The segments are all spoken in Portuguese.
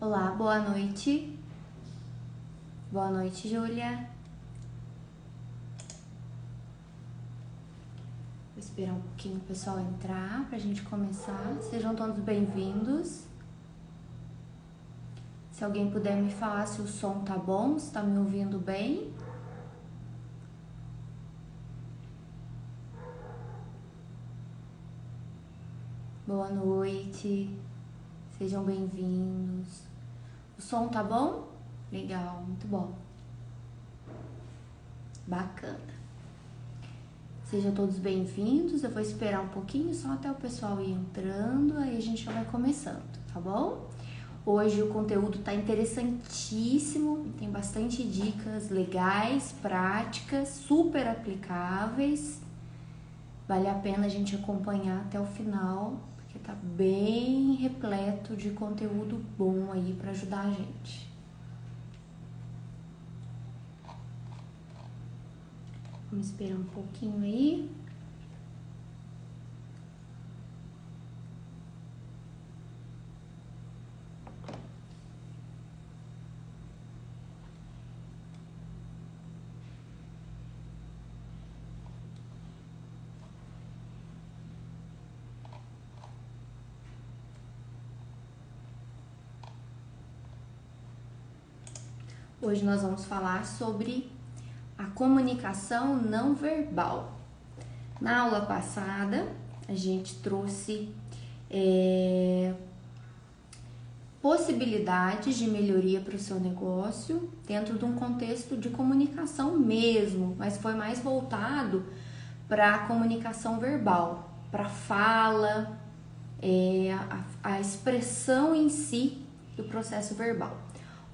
Olá, boa noite. Boa noite, Júlia. Vou esperar um pouquinho o pessoal entrar pra gente começar. Sejam todos bem-vindos. Se alguém puder me falar se o som tá bom, se tá me ouvindo bem. Boa noite. Sejam bem-vindos. O som tá bom? Legal, muito bom. Bacana. Sejam todos bem-vindos. Eu vou esperar um pouquinho só até o pessoal ir entrando, aí a gente já vai começando, tá bom? Hoje o conteúdo tá interessantíssimo, tem bastante dicas legais, práticas, super aplicáveis. Vale a pena a gente acompanhar até o final, porque tá bem repleto de conteúdo bom aí para ajudar a gente. Vamos esperar um pouquinho aí. Hoje nós vamos falar sobre a comunicação não verbal. Na aula passada, a gente trouxe possibilidades de melhoria para o seu negócio dentro de um contexto de comunicação mesmo, mas foi mais voltado para a comunicação verbal, para a fala, a expressão em si do processo verbal.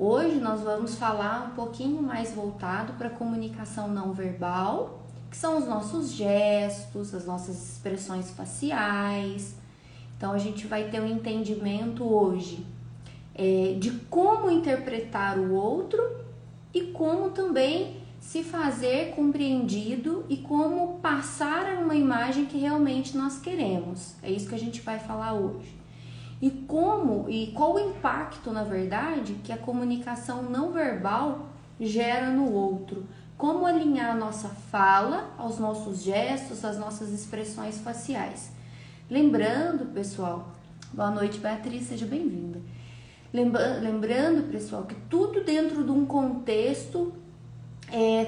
Hoje nós vamos falar um pouquinho mais voltado para a comunicação não verbal, que são os nossos gestos, as nossas expressões faciais. Então a gente vai ter um entendimento hoje de como interpretar o outro e como também se fazer compreendido e como passar uma imagem que realmente nós queremos. É isso que a gente vai falar hoje. E qual o impacto, na verdade, que a comunicação não verbal gera no outro. Como alinhar a nossa fala aos nossos gestos, às nossas expressões faciais. Lembrando, pessoal, boa noite, Beatriz, seja bem-vinda. Lembrando, pessoal, que tudo dentro de um contexto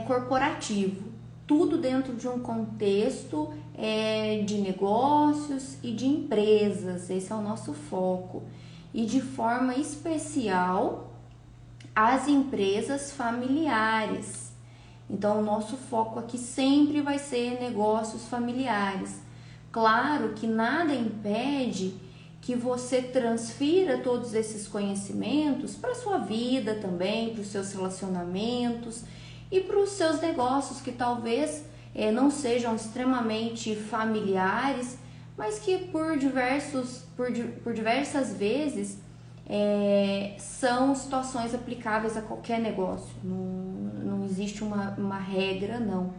corporativo, tudo dentro de um contexto de negócios e de empresas, esse é o nosso foco. E de forma especial, as empresas familiares. Então, o nosso foco aqui sempre vai ser negócios familiares. Claro que nada impede que você transfira todos esses conhecimentos para a sua vida também, para os seus relacionamentos e para os seus negócios que talvez não sejam extremamente familiares, mas que por diversas vezes são situações aplicáveis a qualquer negócio. Não existe uma regra, não.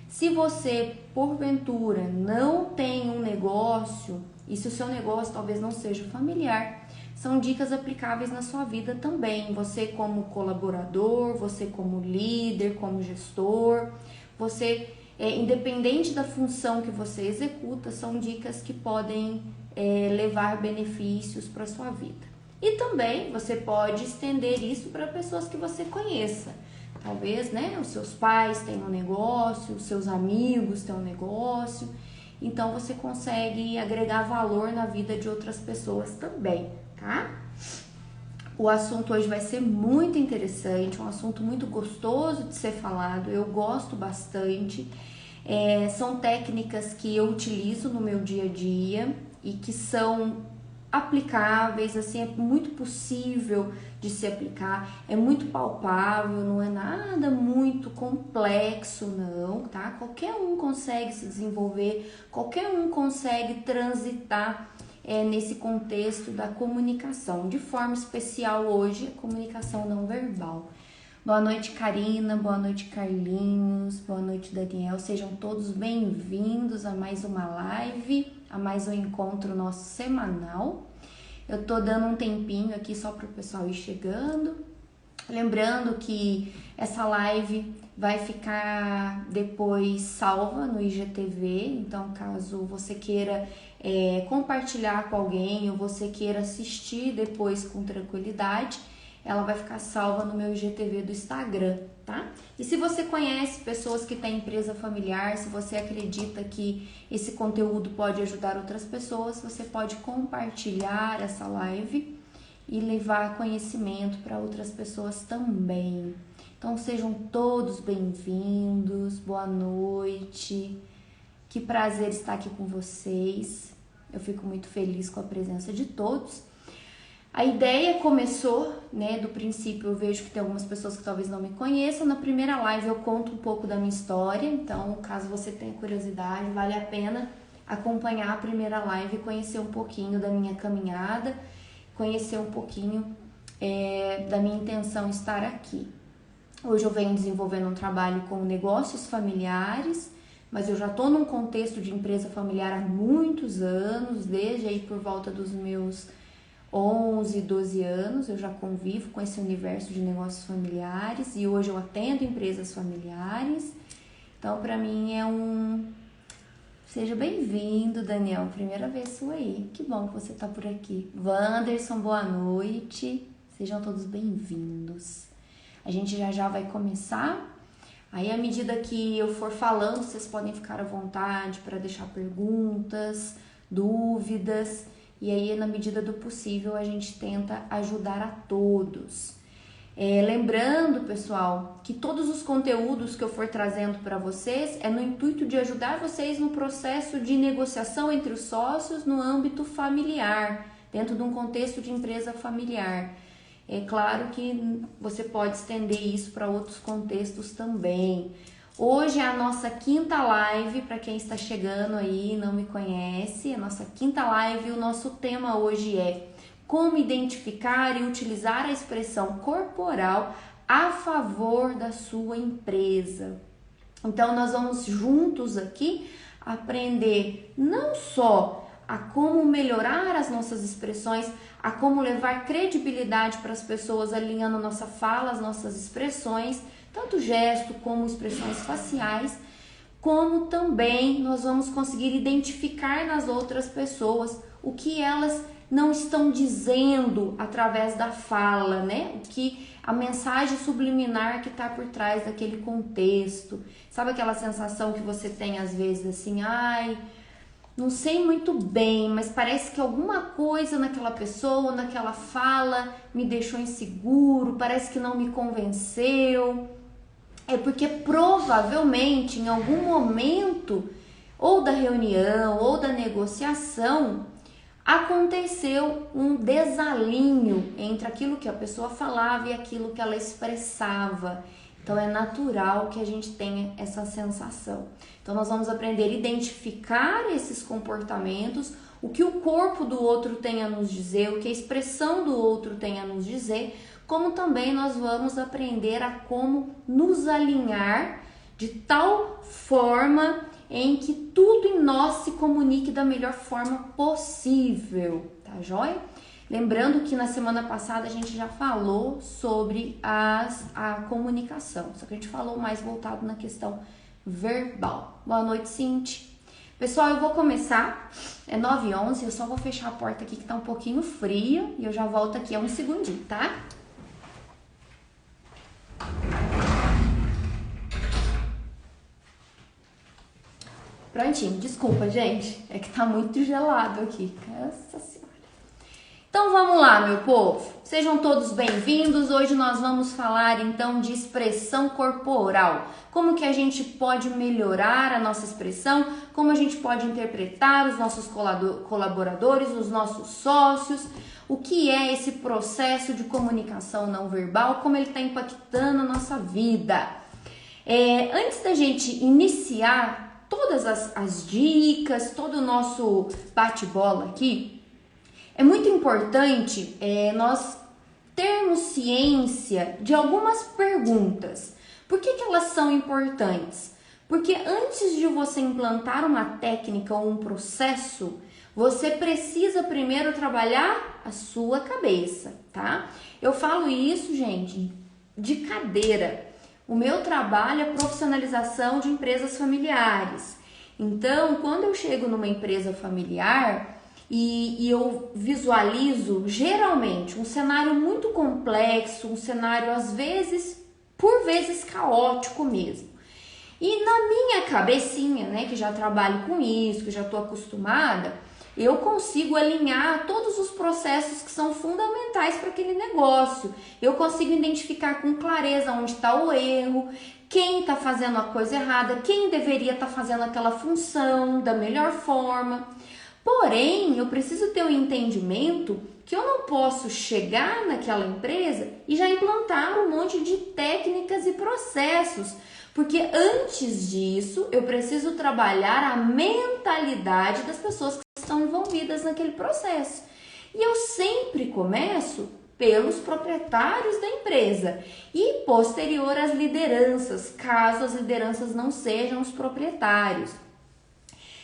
Se você, porventura, não tem um negócio, e se o seu negócio talvez não seja familiar, são dicas aplicáveis na sua vida também. Você como colaborador, você como líder, como gestor, você, independente da função que você executa, são dicas que podem levar benefícios para a sua vida. E também você pode estender isso para pessoas que você conheça. Talvez, os seus pais tenham um negócio, os seus amigos tenham um negócio. Então, você consegue agregar valor na vida de outras pessoas também, tá? O assunto hoje vai ser muito interessante, um assunto muito gostoso de ser falado, eu gosto bastante. São técnicas que eu utilizo no meu dia a dia e que são aplicáveis, assim, é muito possível de se aplicar, é muito palpável, não é nada muito complexo, não, tá? Qualquer um consegue se desenvolver, qualquer um consegue transitar nesse contexto da comunicação, de forma especial hoje, a comunicação não verbal. Boa noite, Karina, boa noite, Carlinhos, boa noite, Daniel, sejam todos bem-vindos a mais uma live, a mais um encontro nosso semanal. Eu tô dando um tempinho aqui só para o pessoal ir chegando. Lembrando que essa live vai ficar depois salva no IGTV, então caso você queira compartilhar com alguém ou você queira assistir depois com tranquilidade, ela vai ficar salva no meu IGTV do Instagram, tá? E se você conhece pessoas que têm empresa familiar, se você acredita que esse conteúdo pode ajudar outras pessoas, você pode compartilhar essa live e levar conhecimento para outras pessoas também. Então sejam todos bem-vindos, boa noite, que prazer estar aqui com vocês. Eu fico muito feliz com a presença de todos. A ideia começou, né, do princípio. Eu vejo que tem algumas pessoas que talvez não me conheçam. Na primeira live eu conto um pouco da minha história, então caso você tenha curiosidade, vale a pena acompanhar a primeira live e conhecer um pouquinho da minha caminhada, conhecer um pouquinho da minha intenção estar aqui. Hoje eu venho desenvolvendo um trabalho com negócios familiares, mas eu já estou num contexto de empresa familiar há muitos anos, desde aí por volta dos meus 11, 12 anos, eu já convivo com esse universo de negócios familiares e hoje eu atendo empresas familiares. Então, para mim é Seja bem-vindo, Daniel, primeira vez sua aí. Que bom que você está por aqui. Wanderson, boa noite. Sejam todos bem-vindos. A gente já vai começar. Aí, à medida que eu for falando, vocês podem ficar à vontade para deixar perguntas, dúvidas. E aí, na medida do possível, a gente tenta ajudar a todos. Lembrando, pessoal, que todos os conteúdos que eu for trazendo para vocês é no intuito de ajudar vocês no processo de negociação entre os sócios no âmbito familiar, dentro de um contexto de empresa familiar. É claro que você pode estender isso para outros contextos também. Hoje é a nossa quinta live, para quem está chegando aí e não me conhece, a nossa quinta live. O nosso tema hoje é como identificar e utilizar a expressão corporal a favor da sua empresa. Então, nós vamos juntos aqui aprender não só a como melhorar as nossas expressões, a como levar credibilidade para as pessoas alinhando a nossa fala, as nossas expressões, tanto gesto como expressões faciais, como também nós vamos conseguir identificar nas outras pessoas o que elas não estão dizendo através da fala, né? O que a mensagem subliminar que está por trás daquele contexto. Sabe aquela sensação que você tem às vezes assim, não sei muito bem, mas parece que alguma coisa naquela pessoa, naquela fala me deixou inseguro, parece que não me convenceu. É porque provavelmente em algum momento, ou da reunião, ou da negociação, aconteceu um desalinho entre aquilo que a pessoa falava e aquilo que ela expressava. Então é natural que a gente tenha essa sensação. Então nós vamos aprender a identificar esses comportamentos, o que o corpo do outro tem a nos dizer, o que a expressão do outro tem a nos dizer, como também nós vamos aprender a como nos alinhar de tal forma em que tudo em nós se comunique da melhor forma possível, tá joia? Lembrando que na semana passada a gente já falou sobre a comunicação, só que a gente falou mais voltado na questão verbal. Boa noite, Cinti. Pessoal, eu vou começar, é 9h11, eu só vou fechar a porta aqui que tá um pouquinho fria e eu já volto aqui a um segundinho, tá? Prontinho, desculpa, gente, é que tá muito gelado aqui, nossa senhora. Então vamos lá, meu povo, sejam todos bem-vindos. Hoje nós vamos falar então de expressão corporal, como que a gente pode melhorar a nossa expressão, como a gente pode interpretar os nossos colaboradores, os nossos sócios, o que é esse processo de comunicação não verbal, como ele está impactando a nossa vida. Antes da gente iniciar todas as dicas, todo o nosso bate-bola aqui, é muito importante nós termos ciência de algumas perguntas. Por que elas são importantes? Porque antes de você implantar uma técnica ou um processo, Você precisa primeiro trabalhar a sua cabeça, tá? Eu falo isso, gente, de cadeira. O meu trabalho é profissionalização de empresas familiares. Então, quando eu chego numa empresa familiar e eu visualizo geralmente um cenário muito complexo, um cenário às vezes, por vezes caótico mesmo. E na minha cabecinha, né, que já trabalho com isso, que já estou acostumada, eu consigo alinhar todos os processos que são fundamentais para aquele negócio. Eu consigo identificar com clareza onde está o erro, quem está fazendo a coisa errada, quem deveria estar fazendo aquela função da melhor forma. Porém, eu preciso ter um entendimento que eu não posso chegar naquela empresa e já implantar um monte de técnicas e processos, porque antes disso eu preciso trabalhar a mentalidade das pessoas que estão envolvidas naquele processo. E eu sempre começo pelos proprietários da empresa e posterior às lideranças, caso as lideranças não sejam os proprietários.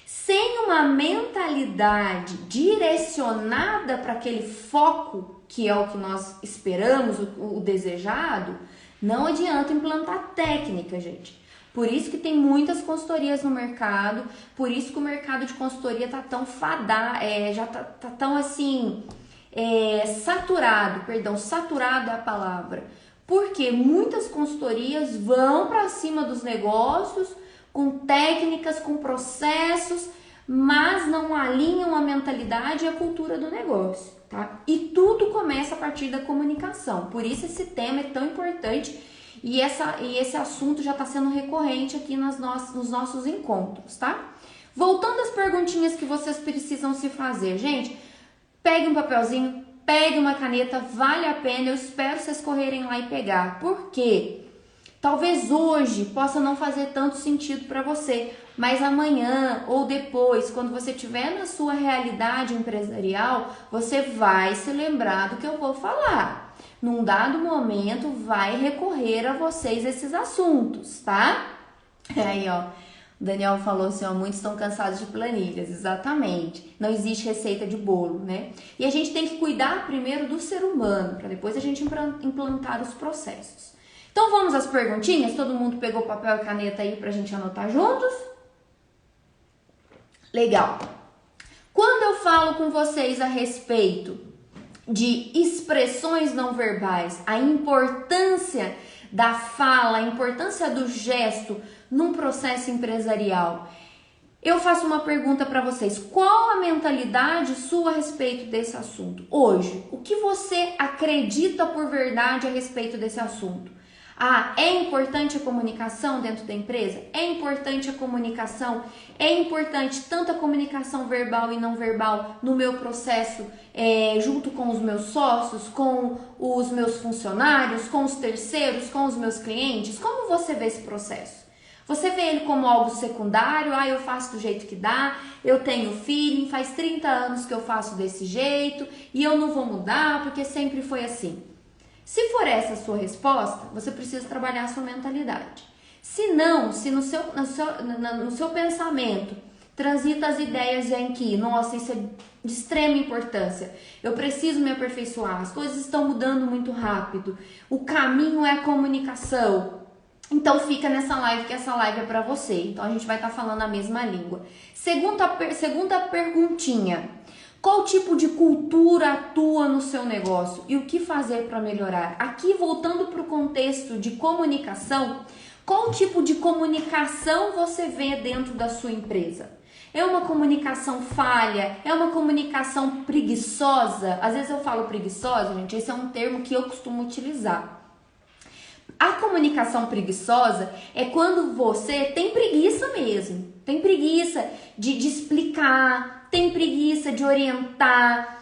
Sem uma mentalidade direcionada para aquele foco, que é o que nós esperamos, o desejado, não adianta implantar técnica, gente. Por isso que tem muitas consultorias no mercado, por isso que o mercado de consultoria tá tão já tá tão assim, saturado é a palavra. Porque muitas consultorias vão para cima dos negócios, com técnicas, com processos, mas não alinham a mentalidade e a cultura do negócio, tá? E tudo começa a partir da comunicação. Por isso esse tema é tão importante e esse assunto já está sendo recorrente aqui nos nossos encontros, tá? Voltando às perguntinhas que vocês precisam se fazer, gente, pegue um papelzinho, pegue uma caneta, vale a pena, eu espero vocês correrem lá e pegar. Por quê? Talvez hoje possa não fazer tanto sentido para você, mas amanhã ou depois, quando você estiver na sua realidade empresarial, você vai se lembrar do que eu vou falar. Num dado momento, vai recorrer a vocês esses assuntos, tá? Aí, ó, o Daniel falou assim, ó, muitos estão cansados de planilhas, exatamente. Não existe receita de bolo, né? E a gente tem que cuidar primeiro do ser humano, para depois a gente implantar os processos. Então vamos às perguntinhas? Todo mundo pegou papel e caneta aí pra gente anotar juntos? Legal. Quando eu falo com vocês a respeito de expressões não verbais, a importância da fala, a importância do gesto num processo empresarial, eu faço uma pergunta para vocês. Qual a mentalidade sua a respeito desse assunto? Hoje, o que você acredita por verdade a respeito desse assunto? Ah, é importante a comunicação dentro da empresa? É importante a comunicação? É importante tanto a comunicação verbal e não verbal no meu processo, junto com os meus sócios, com os meus funcionários, com os terceiros, com os meus clientes? Como você vê esse processo? Você vê ele como algo secundário? Ah, eu faço do jeito que dá, eu tenho feeling, faz 30 anos que eu faço desse jeito e eu não vou mudar porque sempre foi assim. Se for essa a sua resposta, você precisa trabalhar a sua mentalidade. Se não, se no seu pensamento transita as ideias em que, nossa, isso é de extrema importância, eu preciso me aperfeiçoar, as coisas estão mudando muito rápido, o caminho é a comunicação, então fica nessa live, que essa live é para você. Então a gente vai estar falando a mesma língua. Segunda perguntinha. Qual tipo de cultura atua no seu negócio e o que fazer para melhorar? Aqui, voltando para o contexto de comunicação, qual tipo de comunicação você vê dentro da sua empresa? É uma comunicação falha? É uma comunicação preguiçosa? Às vezes eu falo preguiçosa, gente, esse é um termo que eu costumo utilizar. A comunicação preguiçosa é quando você tem preguiça mesmo, tem preguiça de explicar, tem preguiça de orientar,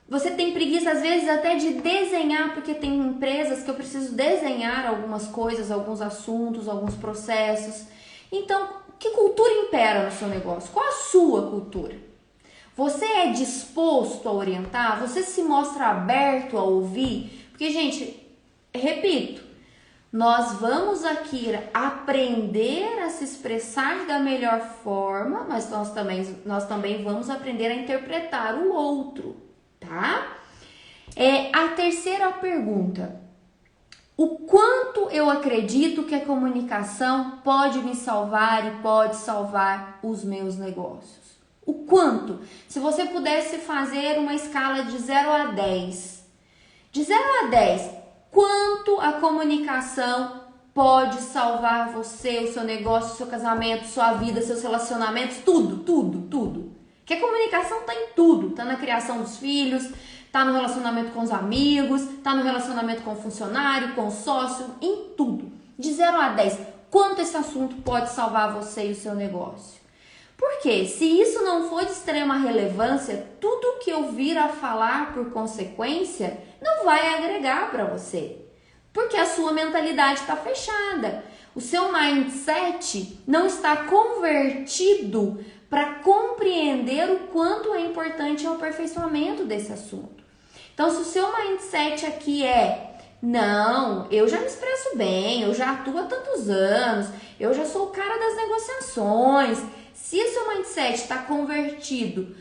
você tem preguiça às vezes até de desenhar, porque tem empresas que eu preciso desenhar algumas coisas, alguns assuntos, alguns processos. Então, que cultura impera no seu negócio? Qual a sua cultura? Você é disposto a orientar? Você se mostra aberto a ouvir? Porque, gente, repito, Nós vamos aqui aprender a se expressar da melhor forma, mas nós também vamos aprender a interpretar o outro, tá? A terceira pergunta: o quanto eu acredito que a comunicação pode me salvar e pode salvar os meus negócios? O quanto? Se você pudesse fazer uma escala de 0 a 10. De 0 a 10, quanto a comunicação pode salvar você, o seu negócio, o seu casamento, sua vida, seus relacionamentos, tudo, tudo, tudo. Porque a comunicação tá em tudo. Tá na criação dos filhos, tá no relacionamento com os amigos, tá no relacionamento com o funcionário, com o sócio, em tudo. De 0 a 10, quanto esse assunto pode salvar você e o seu negócio? Porque se isso não for de extrema relevância, tudo que eu vir a falar por consequência não vai agregar para você. Porque a sua mentalidade está fechada. O seu mindset não está convertido para compreender o quanto é importante o aperfeiçoamento desse assunto. Então, se o seu mindset aqui não, eu já me expresso bem, eu já atuo há tantos anos, eu já sou o cara das negociações. Se o seu mindset está convertido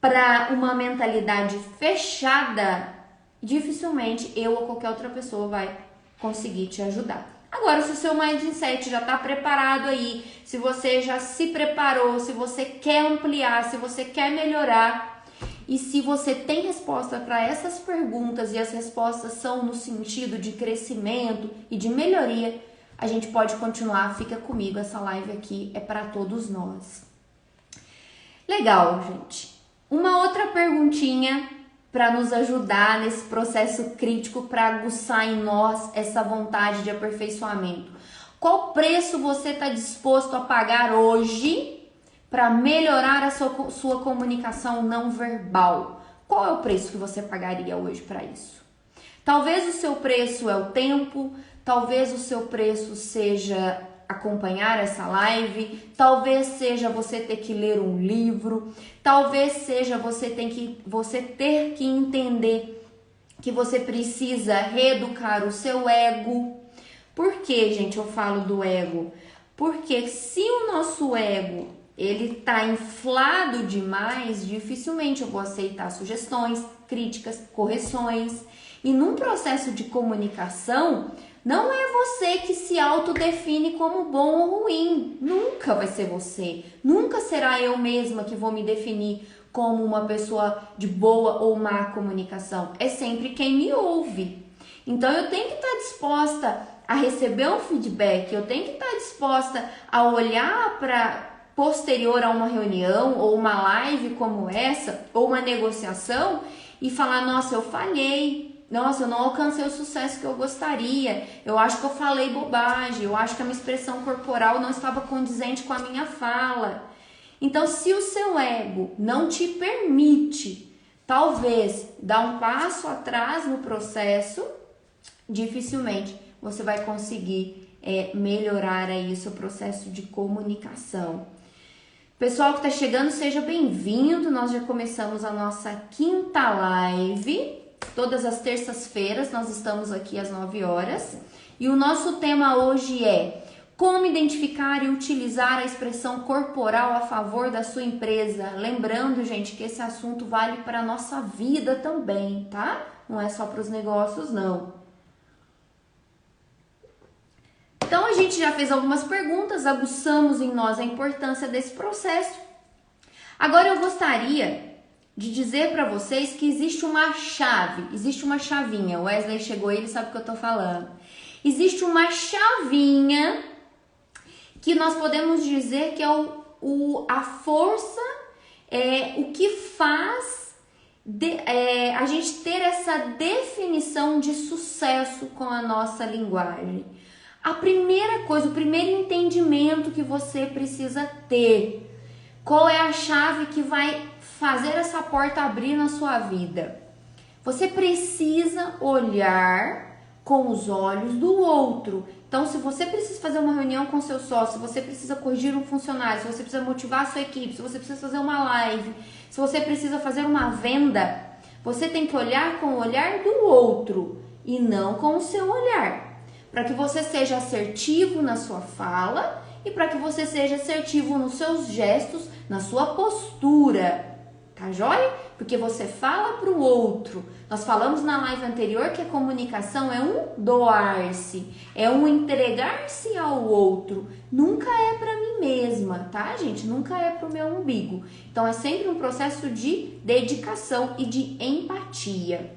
para uma mentalidade fechada, dificilmente eu ou qualquer outra pessoa vai conseguir te ajudar. Agora, se o seu mindset já está preparado aí, se você já se preparou, se você quer ampliar, se você quer melhorar e se você tem resposta para essas perguntas e as respostas são no sentido de crescimento e de melhoria, a gente pode continuar. Fica comigo, essa live aqui é para todos nós. Legal, gente. Uma outra perguntinha para nos ajudar nesse processo crítico, para aguçar em nós essa vontade de aperfeiçoamento. Qual preço você está disposto a pagar hoje para melhorar a sua comunicação não verbal? Qual é o preço que você pagaria hoje para isso? Talvez o seu preço é o tempo, talvez o seu preço seja acompanhar essa live, talvez seja você ter que ler um livro, talvez seja você ter que entender que você precisa reeducar o seu ego. Por que, gente, eu falo do ego? Porque se o nosso ego ele tá inflado demais, dificilmente eu vou aceitar sugestões, críticas, correções. E num processo de comunicação, não é você que se autodefine como bom ou ruim. Nunca vai ser você. Nunca será eu mesma que vou me definir como uma pessoa de boa ou má comunicação. É sempre quem me ouve. Então eu tenho que estar disposta a receber um feedback, eu tenho que estar disposta a olhar para posterior a uma reunião ou uma live como essa, ou uma negociação e falar, nossa, eu falhei. Nossa, eu não alcancei o sucesso que eu gostaria, eu acho que eu falei bobagem, eu acho que a minha expressão corporal não estava condizente com a minha fala. Então, se o seu ego não te permite, talvez, dar um passo atrás no processo, dificilmente você vai conseguir melhorar aí o seu processo de comunicação. Pessoal que está chegando, seja bem-vindo, nós já começamos a nossa quinta live. Todas as terças-feiras nós estamos aqui às 9 horas e o nosso tema hoje é como identificar e utilizar a expressão corporal a favor da sua empresa. Lembrando, gente, que esse assunto vale para a nossa vida também, tá? Não é só para os negócios, não. Então, a gente já fez algumas perguntas, aguçamos em nós a importância desse processo. Agora, eu gostaria de dizer para vocês que existe uma chave, existe uma chavinha. O Wesley chegou aí, ele sabe o que eu tô falando. Existe uma chavinha que nós podemos dizer que é a força, o que faz a gente ter essa definição de sucesso com a nossa linguagem. A primeira coisa, o primeiro entendimento que você precisa ter, qual é a chave que vai fazer essa porta abrir na sua vida? Você precisa olhar com os olhos do outro. Então, se você precisa fazer uma reunião com seu sócio, se você precisa corrigir um funcionário, se você precisa motivar a sua equipe, se você precisa fazer uma live, se você precisa fazer uma venda, você tem que olhar com o olhar do outro e não com o seu olhar. para que você seja assertivo na sua fala e para que você seja assertivo nos seus gestos, na sua postura, tá joia? Porque você fala para o outro. Nós falamos na live anterior que a comunicação é um doar-se, é um entregar-se ao outro. Nunca é para mim mesma, tá, gente? Nunca é para o meu umbigo. Então é sempre um processo de dedicação e de empatia.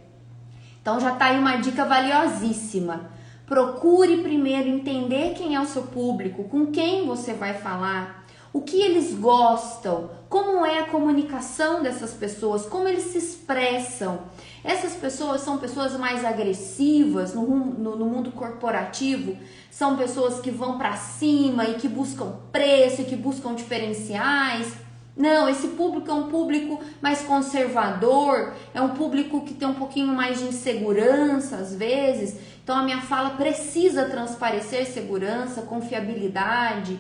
Então já tá aí uma dica valiosíssima. Procure primeiro entender quem é o seu público, com quem você vai falar, o que eles gostam, como é a comunicação dessas pessoas, como eles se expressam. Essas pessoas são pessoas mais agressivas no mundo corporativo, são pessoas que vão para cima e que buscam preço e que buscam diferenciais. Não, esse público é um público mais conservador, é um público que tem um pouquinho mais de insegurança às vezes. Então a minha fala precisa transparecer segurança, confiabilidade,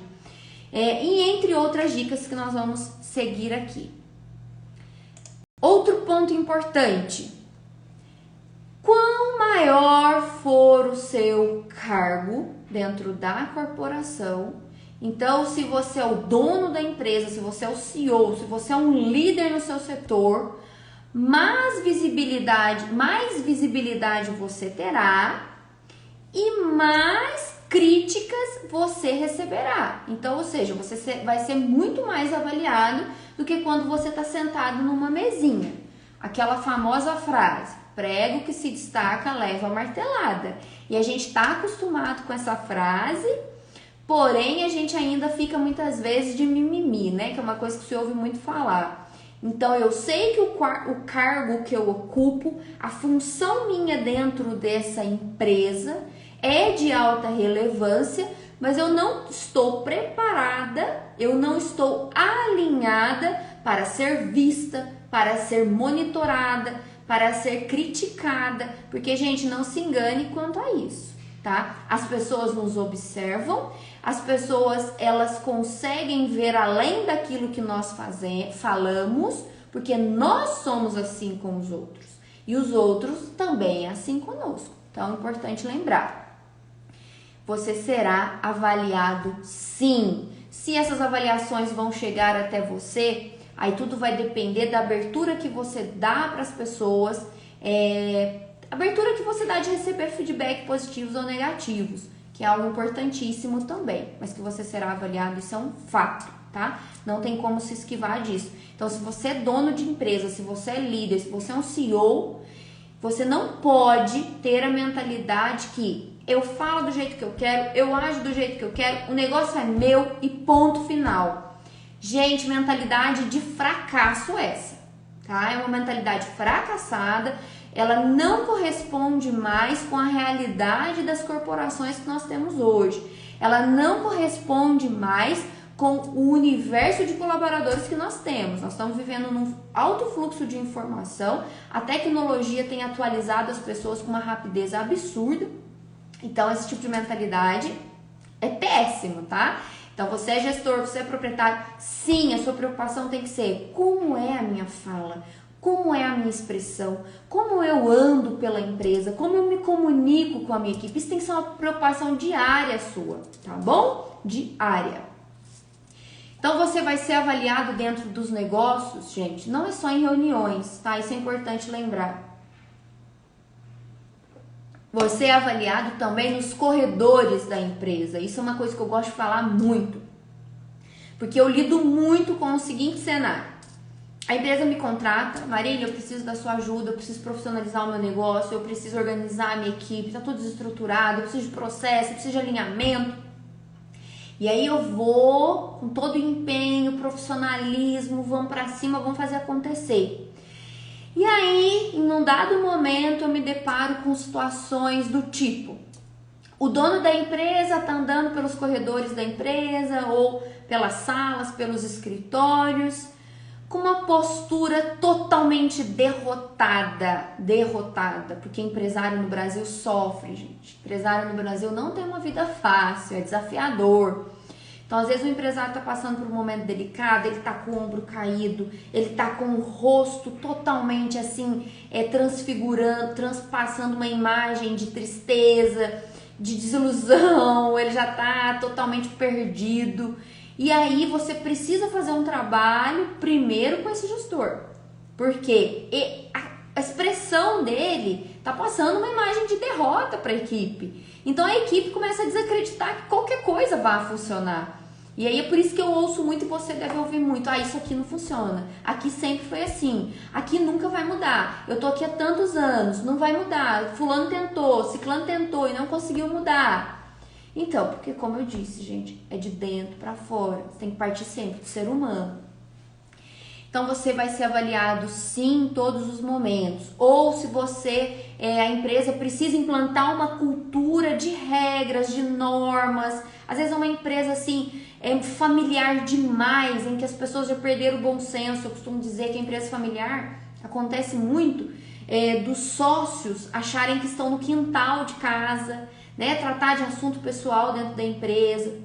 e entre outras dicas que nós vamos seguir aqui. Outro ponto importante: quanto maior for o seu cargo dentro da corporação, então se você é o dono da empresa, se você é o CEO, se você é um líder no seu setor, mais visibilidade você terá e mais críticas você receberá. Então, ou seja, você vai ser muito mais avaliado do que quando você está sentado numa mesinha. Aquela famosa frase: prego que se destaca leva a martelada. E a gente está acostumado com essa frase, porém a gente ainda fica muitas vezes de mimimi, né? Que é uma coisa que se ouve muito falar. Então eu sei que o cargo que eu ocupo, a função minha dentro dessa empresa é de alta relevância, mas eu não estou preparada, eu não estou alinhada para ser vista, para ser monitorada, para ser criticada, porque, gente, não se engane quanto a isso, tá? As pessoas nos observam, as pessoas, elas conseguem ver além daquilo que nós falamos, porque nós somos assim com os outros, e os outros também assim conosco. Então, é importante lembrar. Você será avaliado sim. Se essas avaliações vão chegar até você, aí tudo vai depender da abertura que você dá para as pessoas, abertura que você dá de receber feedback positivos ou negativos, que é algo importantíssimo também, mas que você será avaliado, isso é um fato, tá? Não tem como se esquivar disso. Então, se você é dono de empresa, se você é líder, se você é um CEO, você não pode ter a mentalidade que eu falo do jeito que eu quero, eu ajo do jeito que eu quero, o negócio é meu e ponto final. Gente, mentalidade de fracasso essa, tá? É uma mentalidade fracassada, ela não corresponde mais com a realidade das corporações que nós temos hoje. Ela não corresponde mais com o universo de colaboradores que nós temos. Nós estamos vivendo num alto fluxo de informação, a tecnologia tem atualizado as pessoas com uma rapidez absurda. Então, esse tipo de mentalidade é péssimo, tá? Então, você é gestor, você é proprietário, sim, a sua preocupação tem que ser: como é a minha fala? Como é a minha expressão? Como eu ando pela empresa? Como eu me comunico com a minha equipe? Isso tem que ser uma preocupação diária sua, tá bom? Diária. Então, você vai ser avaliado dentro dos negócios, gente, não é só em reuniões, tá? Isso é importante lembrar. Você é avaliado também nos corredores da empresa. Isso é uma coisa que eu gosto de falar muito, porque eu lido muito com o seguinte cenário: a empresa me contrata, Marília, eu preciso da sua ajuda, eu preciso profissionalizar o meu negócio, eu preciso organizar a minha equipe, tá tudo desestruturado, eu preciso de processo, eu preciso de alinhamento. E aí eu vou com todo o empenho, profissionalismo, vamos pra cima, vamos fazer acontecer. E aí, em um dado momento, eu me deparo com situações do tipo: o dono da empresa tá andando pelos corredores da empresa ou pelas salas, pelos escritórios, com uma postura totalmente derrotada, porque empresário no Brasil sofre, gente. Empresário no Brasil não tem uma vida fácil, é desafiador. Então, às vezes o empresário está passando por um momento delicado, ele está com o ombro caído, ele está com o rosto totalmente assim, transfigurando, transpassando uma imagem de tristeza, de desilusão, ele já tá totalmente perdido. E aí você precisa fazer um trabalho primeiro com esse gestor, porque a expressão dele tá passando uma imagem de derrota para a equipe. Então a equipe começa a desacreditar que qualquer coisa vai funcionar. E aí é por isso que eu ouço muito e você deve ouvir muito. Isso aqui não funciona. Aqui sempre foi assim. Aqui nunca vai mudar. Eu tô aqui há tantos anos, não vai mudar. Fulano tentou, ciclano tentou e não conseguiu mudar. Então, porque como eu disse, gente, é de dentro para fora. Você tem que partir sempre do ser humano. Então você vai ser avaliado sim em todos os momentos. Ou se você, a empresa precisa implantar uma cultura de regras, de normas. Às vezes é uma empresa assim, familiar demais, em que as pessoas já perderam o bom senso. Eu costumo dizer que a empresa familiar acontece muito dos sócios acharem que estão no quintal de casa, né? Tratar de assunto pessoal dentro da empresa.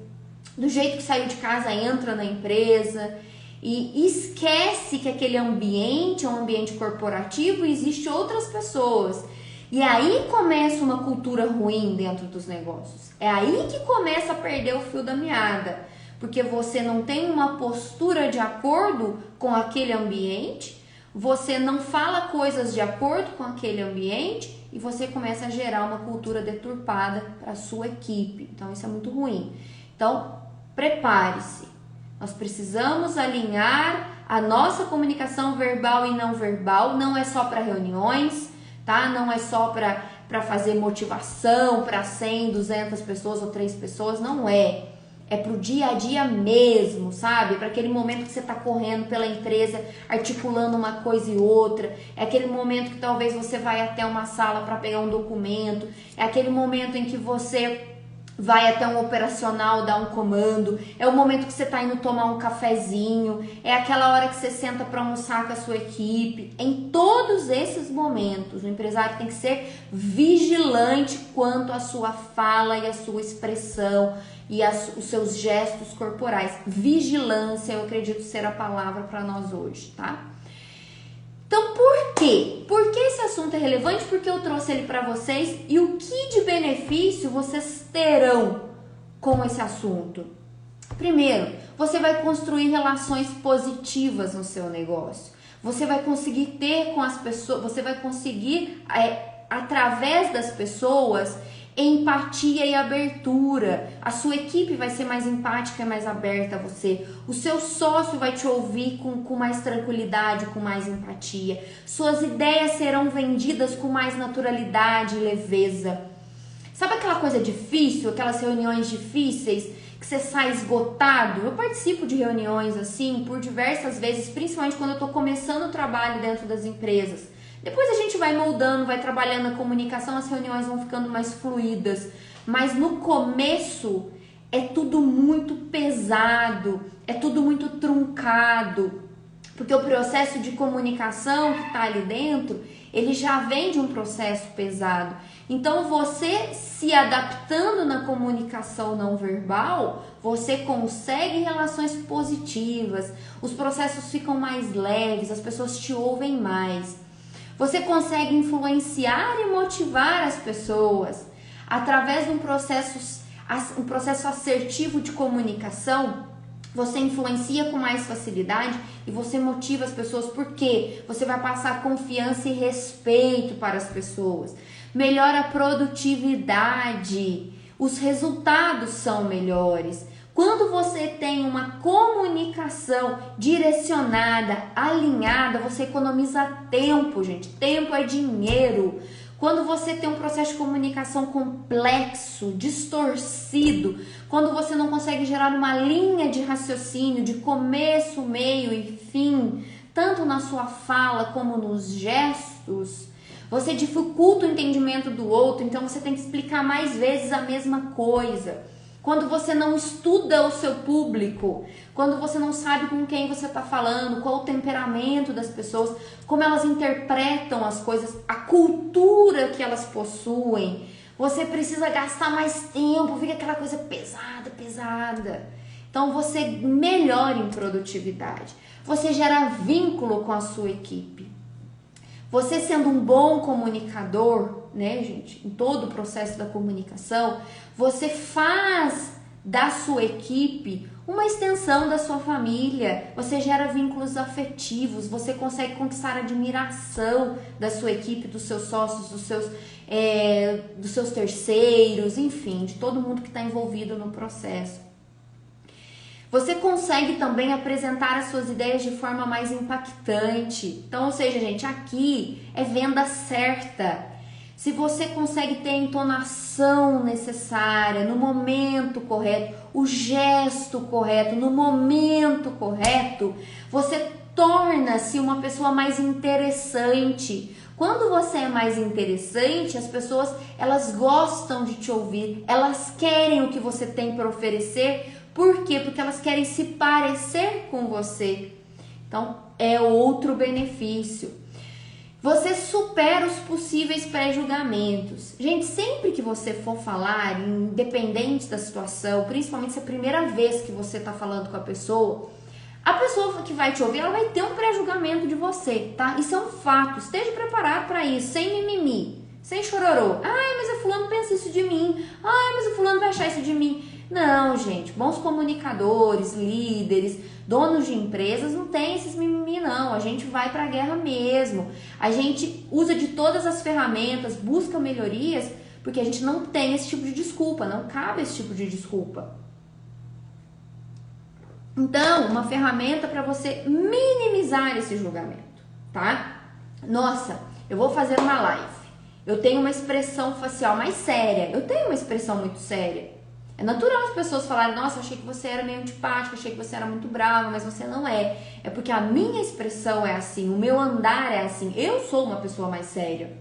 Do jeito que saiu de casa, entra na empresa. E esquece que aquele ambiente é um ambiente corporativo e existe outras pessoas. E aí começa uma cultura ruim dentro dos negócios. É aí que começa a perder o fio da meada. Porque você não tem uma postura de acordo com aquele ambiente, você não fala coisas de acordo com aquele ambiente e você começa a gerar uma cultura deturpada para a sua equipe. Então isso é muito ruim. Então prepare-se. Nós precisamos alinhar a nossa comunicação verbal e não verbal. Não é só para reuniões, tá? Não é só para fazer motivação para 100, 200 pessoas ou 3 pessoas. Não é. É pro dia a dia mesmo, sabe? Para aquele momento que você tá correndo pela empresa, articulando uma coisa e outra. É aquele momento que talvez você vai até uma sala para pegar um documento. É aquele momento em que você vai até um operacional dar um comando, é o momento que você está indo tomar um cafezinho, é aquela hora que você senta para almoçar com a sua equipe. Em todos esses momentos, o empresário tem que ser vigilante quanto à sua fala e à sua expressão e os seus gestos corporais. Vigilância, eu acredito ser a palavra para nós hoje, tá? Então, por quê? Por que esse assunto é relevante? Porque eu trouxe ele para vocês e o que de benefício vocês terão com esse assunto? Primeiro, você vai construir relações positivas no seu negócio. Você vai conseguir ter com as pessoas, você vai conseguir, através das pessoas, empatia e abertura. A sua equipe vai ser mais empática e mais aberta a você. O seu sócio vai te ouvir com mais tranquilidade, com mais empatia. Suas ideias serão vendidas com mais naturalidade e leveza. Sabe aquela coisa difícil, aquelas reuniões difíceis que você sai esgotado? Eu participo de reuniões assim por diversas vezes, principalmente quando eu estou começando o trabalho dentro das empresas. Depois a gente vai moldando, vai trabalhando a comunicação, as reuniões vão ficando mais fluidas. Mas no começo é tudo muito pesado, é tudo muito truncado. Porque o processo de comunicação que está ali dentro, ele já vem de um processo pesado. Então você se adaptando na comunicação não verbal, você consegue relações positivas, os processos ficam mais leves, as pessoas te ouvem mais. Você consegue influenciar e motivar as pessoas através de um processo assertivo de comunicação. Você influencia com mais facilidade e você motiva as pessoas porque você vai passar confiança e respeito para as pessoas. Melhora a produtividade, os resultados são melhores. Quando você tem uma comunicação direcionada, alinhada, você economiza tempo, gente. Tempo é dinheiro. Quando você tem um processo de comunicação complexo, distorcido, quando você não consegue gerar uma linha de raciocínio, de começo, meio e fim, tanto na sua fala como nos gestos, você dificulta o entendimento do outro, então você tem que explicar mais vezes a mesma coisa. Quando você não estuda o seu público, quando você não sabe com quem você está falando, qual o temperamento das pessoas, como elas interpretam as coisas, a cultura que elas possuem, você precisa gastar mais tempo, fica aquela coisa pesada. Então você melhora em produtividade, você gera vínculo com a sua equipe. Você sendo um bom comunicador, né, gente, em todo o processo da comunicação, você faz da sua equipe uma extensão da sua família, você gera vínculos afetivos, você consegue conquistar a admiração da sua equipe, dos seus sócios, dos seus terceiros, enfim, de todo mundo que está envolvido no processo. Você consegue também apresentar as suas ideias de forma mais impactante. Então, ou seja, gente, aqui é venda certa. Se você consegue ter a entonação necessária, no momento correto, o gesto correto, no momento correto, você torna-se uma pessoa mais interessante. Quando você é mais interessante, as pessoas, elas gostam de te ouvir, elas querem o que você tem para oferecer. Por quê? Porque elas querem se parecer com você. Então, é outro benefício. Você supera os possíveis pré-julgamentos. Gente, sempre que você for falar, independente da situação, principalmente se é a primeira vez que você está falando com a pessoa que vai te ouvir, ela vai ter um pré-julgamento de você, tá? Isso é um fato. Esteja preparado para isso, sem mimimi, sem chororô. Ai, mas o fulano pensa isso de mim. Ai, mas o fulano vai achar isso de mim. Não, gente, bons comunicadores, líderes, donos de empresas não tem esses mimimi não, a gente vai pra guerra mesmo, a gente usa de todas as ferramentas, busca melhorias, porque a gente não tem esse tipo de desculpa, não cabe esse tipo de desculpa. Então, uma ferramenta para você minimizar esse julgamento, tá? Nossa, eu vou fazer uma live, eu tenho uma expressão facial mais séria, eu tenho uma expressão muito séria. É natural as pessoas falarem, nossa, achei que você era meio antipática, achei que você era muito brava, mas você não é. É porque a minha expressão é assim, o meu andar é assim, eu sou uma pessoa mais séria.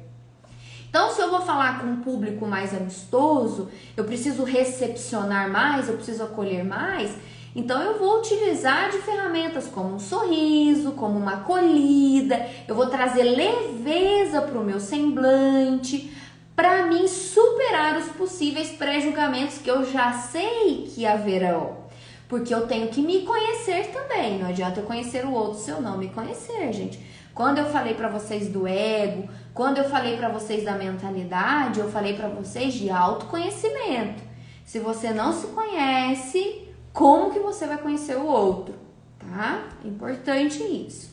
Então, se eu vou falar com um público mais amistoso, eu preciso recepcionar mais, eu preciso acolher mais, então eu vou utilizar de ferramentas como um sorriso, como uma acolhida, eu vou trazer leveza para o meu semblante, para mim superar os possíveis pré-julgamentos que eu já sei que haverão. Porque eu tenho que me conhecer também. Não adianta eu conhecer o outro se eu não me conhecer, gente. Quando eu falei para vocês do ego, quando eu falei para vocês da mentalidade, eu falei para vocês de autoconhecimento. Se você não se conhece, como que você vai conhecer o outro? Tá? É importante isso.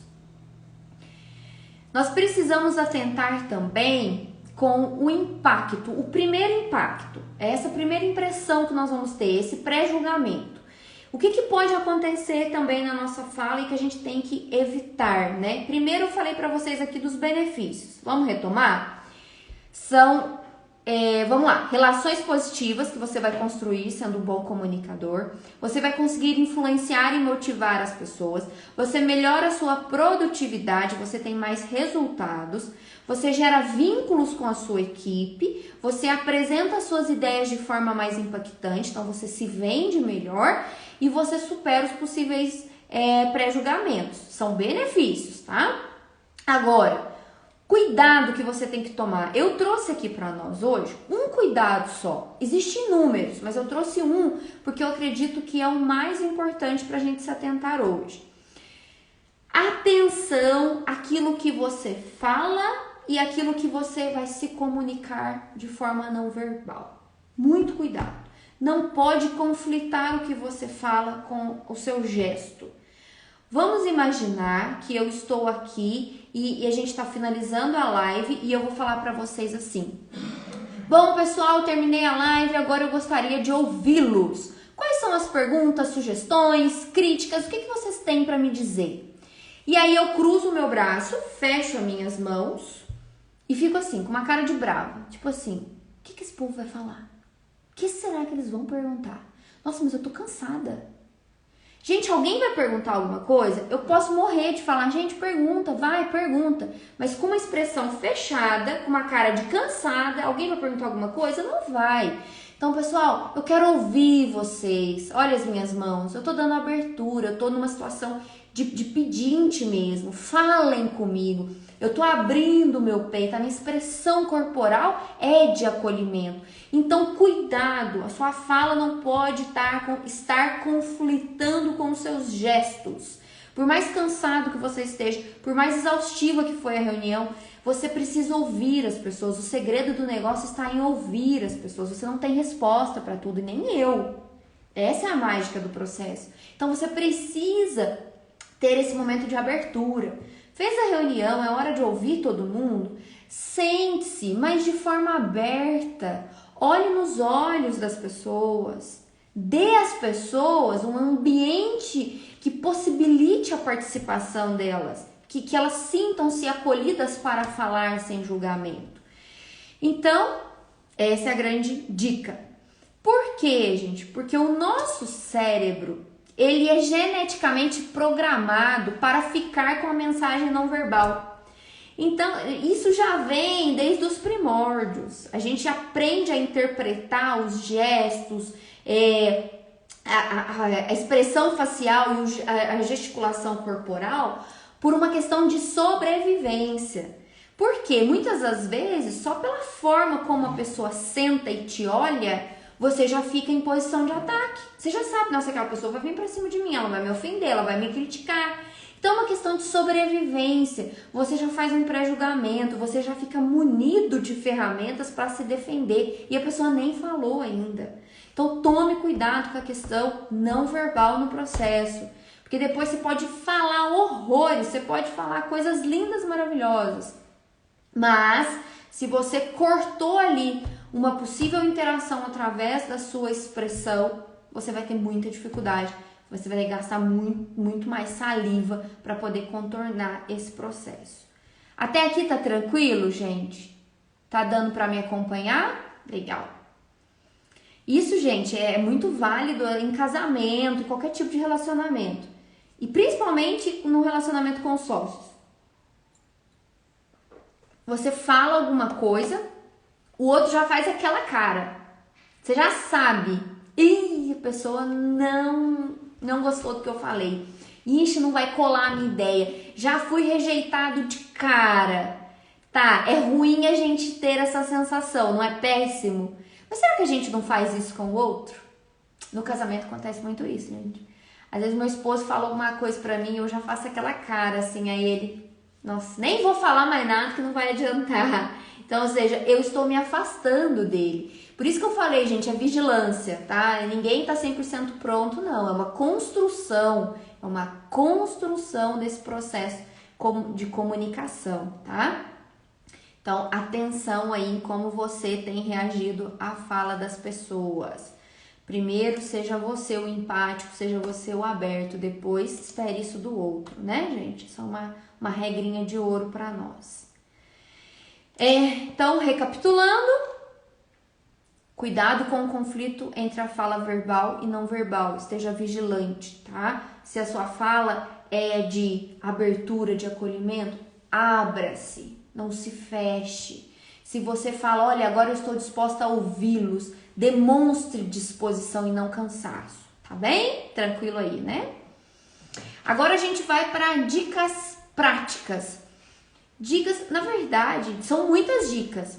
Nós precisamos atentar também com o impacto, o primeiro impacto, é essa primeira impressão que nós vamos ter, esse pré-julgamento. O que pode acontecer também na nossa fala e que a gente tem que evitar, né? Primeiro eu falei para vocês aqui dos benefícios, vamos retomar? Vamos lá, relações positivas que você vai construir sendo um bom comunicador, você vai conseguir influenciar e motivar as pessoas, você melhora a sua produtividade, você tem mais resultados, você gera vínculos com a sua equipe, você apresenta as suas ideias de forma mais impactante, então você se vende melhor e você supera os possíveis pré-julgamentos. São benefícios, tá? Agora, cuidado que você tem que tomar. Eu trouxe aqui para nós hoje um cuidado só. Existem inúmeros, mas eu trouxe um porque eu acredito que é o mais importante para a gente se atentar hoje. Atenção àquilo que você fala e aquilo que você vai se comunicar de forma não verbal. Muito cuidado. Não pode conflitar o que você fala com o seu gesto. Vamos imaginar que eu estou aqui e a gente está finalizando a live e eu vou falar para vocês assim. Bom, pessoal, terminei a live, agora eu gostaria de ouvi-los. Quais são as perguntas, sugestões, críticas? O que vocês têm para me dizer? E aí eu cruzo o meu braço, fecho as minhas mãos e fico assim, com uma cara de bravo. Tipo assim, o que esse povo vai falar? O que será que eles vão perguntar? Nossa, mas eu tô cansada. Gente, alguém vai perguntar alguma coisa? Eu posso morrer de falar, gente, pergunta, vai, pergunta. Mas com uma expressão fechada, com uma cara de cansada, alguém vai perguntar alguma coisa? Não vai. Então, pessoal, eu quero ouvir vocês. Olha as minhas mãos, eu tô dando abertura, eu tô numa situação de pedinte mesmo. Falem comigo. Eu tô abrindo o meu peito, a minha expressão corporal é de acolhimento. Então, cuidado, a sua fala não pode estar conflitando com os seus gestos. Por mais cansado que você esteja, por mais exaustiva que foi a reunião, você precisa ouvir as pessoas. O segredo do negócio está em ouvir as pessoas. Você não tem resposta para tudo, e nem eu. Essa é a mágica do processo. Então você precisa ter esse momento de abertura. Fez a reunião, é hora de ouvir todo mundo? Sente-se, mas de forma aberta. Olhe nos olhos das pessoas. Dê às pessoas um ambiente que possibilite a participação delas, que elas sintam-se acolhidas para falar sem julgamento. Então, essa é a grande dica. Por quê, gente? Porque o nosso cérebro, ele é geneticamente programado para ficar com a mensagem não verbal. Então, isso já vem desde os primórdios. A gente aprende a interpretar os gestos, a expressão facial e a gesticulação corporal por uma questão de sobrevivência. Porque muitas das vezes, só pela forma como a pessoa senta e te olha, você já fica em posição de ataque. Você já sabe, nossa, aquela pessoa vai vir pra cima de mim, ela vai me ofender, ela vai me criticar. Então é uma questão de sobrevivência. Você já faz um pré-julgamento, você já fica munido de ferramentas para se defender e a pessoa nem falou ainda. Então tome cuidado com a questão não verbal no processo, porque depois você pode falar horrores, você pode falar coisas lindas, maravilhosas, mas se você cortou ali uma possível interação através da sua expressão, você vai ter muita dificuldade. Você vai gastar muito mais saliva para poder contornar esse processo. Até aqui tá tranquilo, gente? Tá dando para me acompanhar? Legal. Isso, gente, é muito válido em casamento, em qualquer tipo de relacionamento. E principalmente no relacionamento com os sócios. Você fala alguma coisa, o outro já faz aquela cara. Você já sabe. Ih, a pessoa não gostou do que eu falei. Ixi, não vai colar a minha ideia. Já fui rejeitado de cara. Tá, é ruim a gente ter essa sensação, não é péssimo? Mas será que a gente não faz isso com o outro? No casamento acontece muito isso, gente. Às vezes meu esposo fala alguma coisa pra mim e eu já faço aquela cara assim, aí ele... Nossa, nem vou falar mais nada que não vai adiantar. Então, ou seja, eu estou me afastando dele. Por isso que eu falei, gente, é vigilância, tá? Ninguém tá 100% pronto, não. É uma construção desse processo de comunicação, tá? Então, atenção aí em como você tem reagido à fala das pessoas. Primeiro, seja você o empático, seja você o aberto. Depois, espere isso do outro, né, gente? Isso é uma regrinha de ouro para nós. Então, recapitulando, cuidado com o conflito entre a fala verbal e não verbal. Esteja vigilante, tá? Se a sua fala é de abertura, de acolhimento, abra-se, não se feche. Se você fala, olha, agora eu estou disposta a ouvi-los, demonstre disposição e não cansaço, tá bem? Tranquilo aí, né? Agora a gente vai para dicas práticas. Dicas, na verdade, são muitas dicas,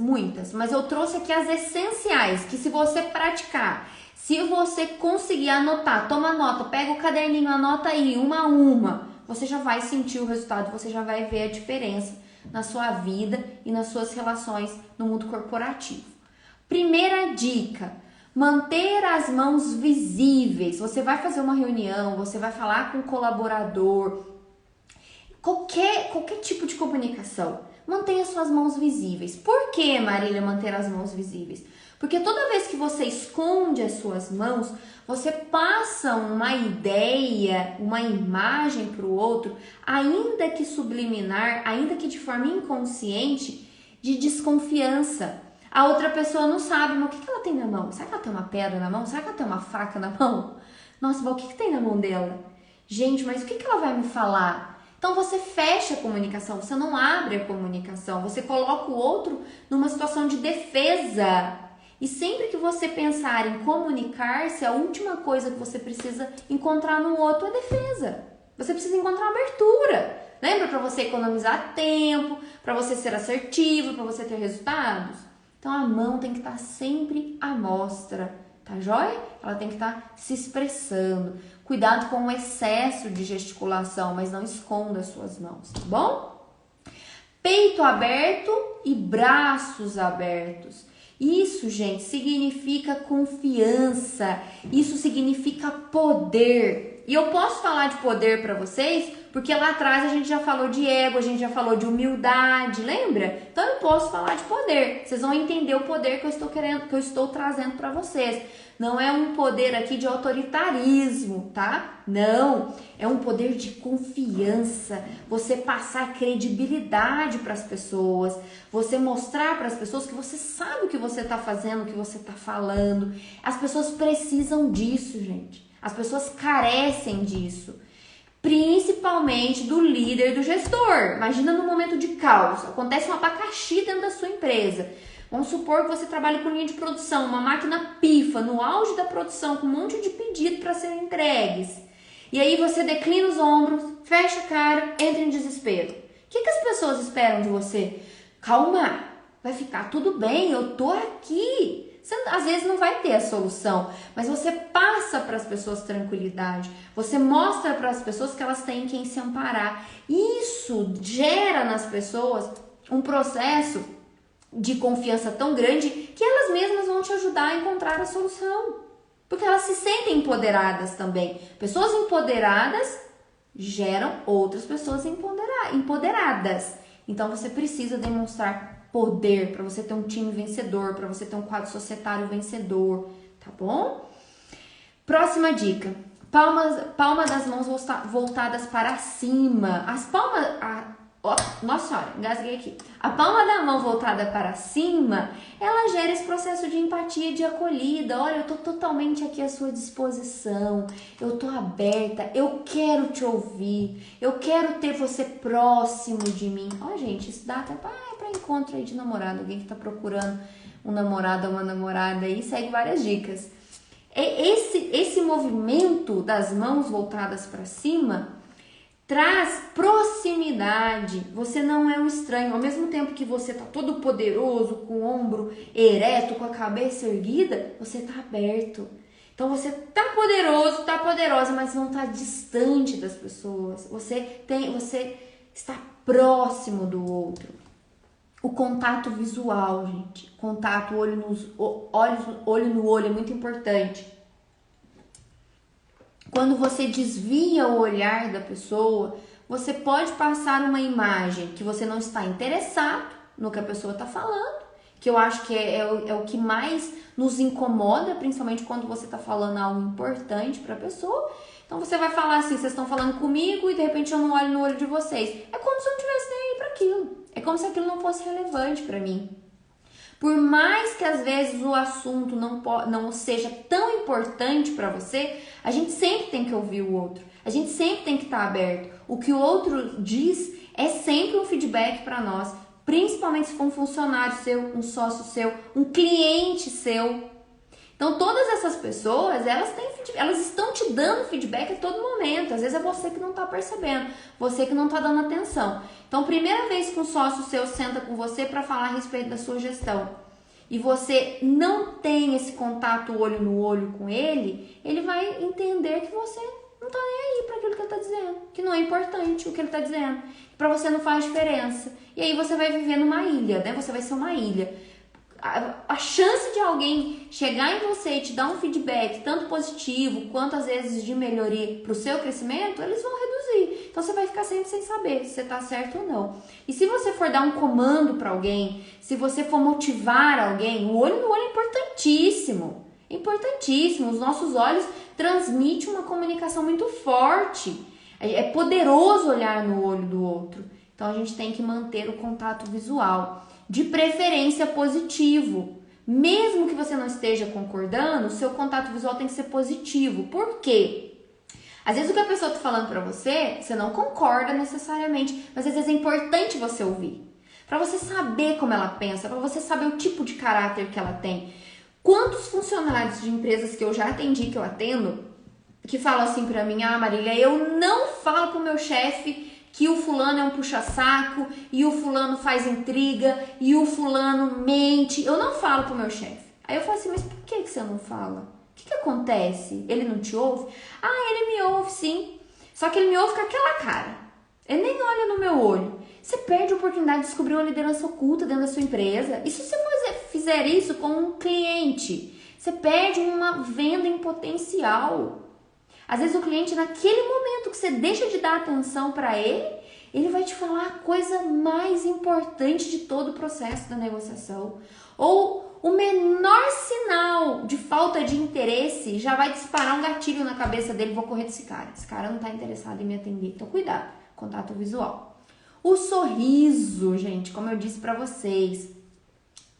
mas eu trouxe aqui as essenciais, que se você praticar, se você conseguir anotar, toma nota, pega o caderninho, anota aí, uma a uma, você já vai sentir o resultado, você já vai ver a diferença na sua vida e nas suas relações no mundo corporativo. Primeira dica, manter as mãos visíveis. Você vai fazer uma reunião, você vai falar com um colaborador, qualquer tipo de comunicação, mantenha suas mãos visíveis. Por que, Marília, manter as mãos visíveis? Porque toda vez que você esconde as suas mãos, você passa uma ideia, uma imagem para o outro, ainda que subliminar, ainda que de forma inconsciente, de desconfiança. A outra pessoa não sabe, mas o que ela tem na mão? Será que ela tem uma pedra na mão? Será que ela tem uma faca na mão? Nossa, mas o que tem na mão dela? Gente, mas o que ela vai me falar? Então você fecha a comunicação, você não abre a comunicação, você coloca o outro numa situação de defesa. E sempre que você pensar em comunicar-se, a última coisa que você precisa encontrar no outro é defesa. Você precisa encontrar abertura. Lembra? Para você economizar tempo, para você ser assertivo, para você ter resultados. Então a mão tem que estar sempre à mostra, tá joia? Ela tem que estar se expressando. Cuidado com o excesso de gesticulação, mas não esconda as suas mãos, tá bom? Peito aberto e braços abertos. Isso, gente, significa confiança. Isso significa poder. E eu posso falar de poder para vocês, porque lá atrás a gente já falou de ego, a gente já falou de humildade, lembra? Então eu posso falar de poder. Vocês vão entender o poder que eu estou trazendo para vocês. Não é um poder aqui de autoritarismo, tá? Não, é um poder de confiança. Você passar credibilidade para as pessoas, você mostrar para as pessoas que você sabe o que você está fazendo, o que você está falando. As pessoas precisam disso, gente. As pessoas carecem disso. Principalmente do líder, do gestor. Imagina no momento de caos, acontece um abacaxi dentro da sua empresa. Vamos supor que você trabalha com linha de produção, uma máquina pifa, no auge da produção, com um monte de pedido para serem entregues. E aí você declina os ombros, fecha a cara, entra em desespero. O que as pessoas esperam de você? Calma, vai ficar tudo bem, eu tô aqui. Você, às vezes não vai ter a solução, mas você passa para as pessoas tranquilidade. Você mostra para as pessoas que elas têm em quem se amparar. Isso gera nas pessoas um processo de confiança tão grande que elas mesmas vão te ajudar a encontrar a solução. Porque elas se sentem empoderadas também. Pessoas empoderadas geram outras pessoas empoderadas. Então você precisa demonstrar poder para você ter um time vencedor, para você ter um quadro societário vencedor, tá bom? Próxima dica. Palma das mãos voltadas para cima. As palmas... Nossa senhora, engasguei aqui. A palma da mão voltada para cima, ela gera esse processo de empatia, de acolhida. Olha, eu tô totalmente aqui à sua disposição. Eu tô aberta, eu quero te ouvir. Eu quero ter você próximo de mim. Ó, gente, isso dá até para encontro aí de namorado. Alguém que tá procurando um namorado ou uma namorada aí, segue várias dicas. Esse movimento das mãos voltadas para cima traz proximidade. Você não é um estranho. Ao mesmo tempo que você tá todo poderoso, com o ombro ereto, com a cabeça erguida, você tá aberto. Então você tá poderoso, tá poderosa, mas não tá distante das pessoas. Você está próximo do outro. O contato visual, gente. Contato olho no olho é muito importante. Quando você desvia o olhar da pessoa, você pode passar uma imagem que você não está interessado no que a pessoa está falando, que eu acho que é o que mais nos incomoda, principalmente quando você está falando algo importante para a pessoa. Então você vai falar assim, vocês estão falando comigo e de repente eu não olho no olho de vocês. É como se eu não tivesse nem aí para aquilo. É como se aquilo não fosse relevante para mim. Por mais que às vezes o assunto não seja tão importante para você, a gente sempre tem que ouvir o outro. A gente sempre tem que estar aberto. O que o outro diz é sempre um feedback para nós, principalmente se for um funcionário seu, um sócio seu, um cliente seu. Então todas essas pessoas, elas estão te dando feedback a todo momento. Às vezes é você que não está percebendo, você que não está dando atenção. Então primeira vez que um sócio seu senta com você para falar a respeito da sua gestão e você não tem esse contato olho no olho com ele, ele vai entender que você não está nem aí para aquilo que ele está dizendo, que não é importante o que ele está dizendo, que para você não faz diferença. E aí você vai viver numa ilha, né? Você vai ser uma ilha. A chance de alguém chegar em você e te dar um feedback, tanto positivo quanto às vezes de melhoria para o seu crescimento, eles vão reduzir. Então você vai ficar sempre sem saber se você está certo ou não. E se você for dar um comando para alguém, se você for motivar alguém, o olho no olho é importantíssimo. Importantíssimo. Os nossos olhos transmitem uma comunicação muito forte. É poderoso olhar no olho do outro. Então a gente tem que manter o contato visual. De preferência positivo. Mesmo que você não esteja concordando, o seu contato visual tem que ser positivo. Por quê? Às vezes o que a pessoa está falando para você, você não concorda necessariamente, mas às vezes é importante você ouvir. Para você saber como ela pensa, para você saber o tipo de caráter que ela tem. Quantos funcionários de empresas que eu já atendi, que eu atendo, que falam assim para mim, Marília, eu não falo pro meu chefe que o fulano é um puxa-saco, e o fulano faz intriga, e o fulano mente. Eu não falo pro meu chefe. Aí eu falo assim, mas por que você não fala? que acontece? Ele não te ouve? Ah, ele me ouve sim, só que ele me ouve com aquela cara. Ele nem olha no meu olho. Você perde a oportunidade de descobrir uma liderança oculta dentro da sua empresa. E se você fizer isso com um cliente, você perde uma venda em potencial. Às vezes o cliente, naquele momento que você deixa de dar atenção para ele, ele vai te falar a coisa mais importante de todo o processo da negociação. Ou o menor sinal de falta de interesse já vai disparar um gatilho na cabeça dele. Vou correr desse cara. Esse cara não está interessado em me atender. Então cuidado, contato visual. O sorriso, gente, como eu disse para vocês,